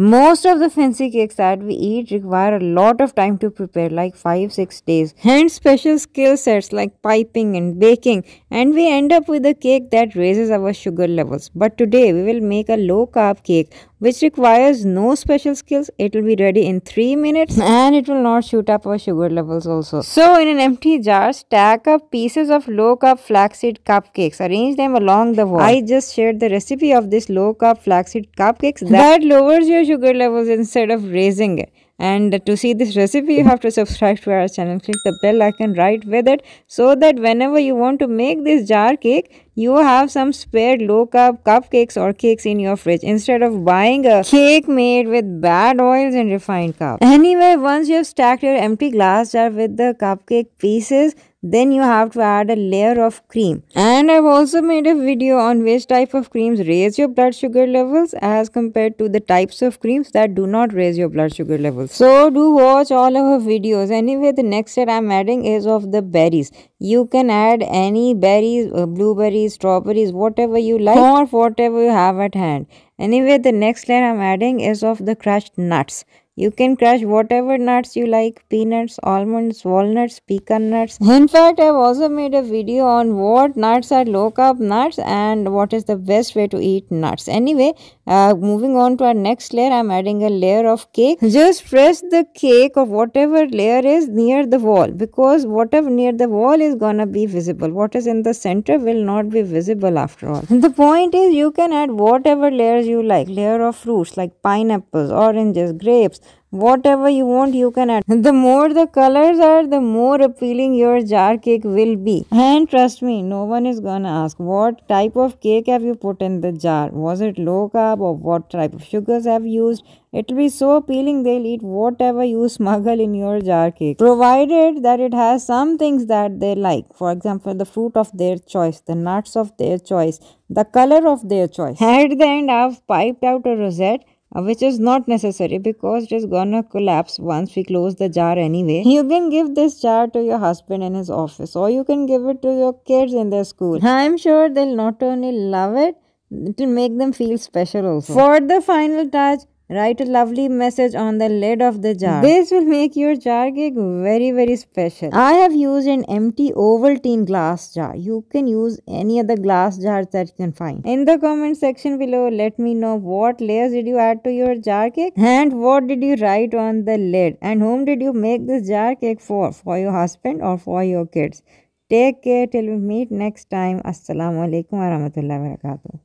Most of the fancy cakes that we eat require a lot of time to prepare, like 5-6 days. Hence, special skill sets like piping and baking, and we end up with a cake that raises our sugar levels. But today, we will make a low carb cake which requires no special skills. It will be ready in 3 minutes and it will not shoot up our sugar levels also. So, in an empty jar, stack up pieces of low carb flaxseed cupcakes. Arrange them along the wall. I just shared the recipe of this low carb flaxseed cupcakes that lowers your sugar levels instead of raising it. And to see this recipe, you have to subscribe to our channel. Click the bell icon right with it so that whenever you want to make this jar cake, you have some spare low carb cupcakes or cakes in your fridge instead of buying a cake made with bad oils and refined carbs. Anyway, once you have stacked your empty glass jar with the cupcake pieces, then you have to add a layer of cream. And I've also made a video on which type of creams raise your blood sugar levels as compared to the types of creams that do not raise your blood sugar levels. So do watch all our videos. Anyway, the next set I'm adding is of the berries. You can add any berries, blueberries, strawberries, whatever you like or whatever you have at hand. Anyway, the next layer I'm adding is of the crushed nuts. You can crush whatever nuts you like, peanuts, almonds, walnuts, pecan nuts. In fact, I've also made a video on what nuts are low carb nuts and what is the best way to eat nuts. Anyway, moving on to our next layer, I'm adding a layer of cake. Just press the cake of whatever layer is near the wall, because whatever near the wall is gonna be visible. What is in the center will not be visible after all. The point is you can add whatever layers you like. Layer of fruits like pineapples, oranges, grapes, whatever you want you can add. The more the colors are, the more appealing your jar cake will be. And trust me, no one is gonna ask what type of cake have you put in the jar. Was it low carb or what type of sugars have you used? It will be so appealing they'll eat whatever you smuggle in your jar cake, provided that it has some things that they like. For example, the fruit of their choice, the nuts of their choice, the color of their choice. At the end, I've piped out a rosette, which is not necessary because it is gonna collapse once we close the jar anyway. You can give this jar to your husband in his office, or you can give it to your kids in their school. I'm sure they'll not only love it, it will make them feel special also. For the final touch, write a lovely message on the lid of the jar. This will make your jar cake very special. I have used an empty Ovaltine glass jar. You can use any other glass jars that you can find. In the comment section below, let me know what layers did you add to your jar cake and what did you write on the lid, and whom did you make this jar cake for your husband or for your kids. Take care till we meet next time. Assalamu alaikum warahmatullahi wabarakatuh.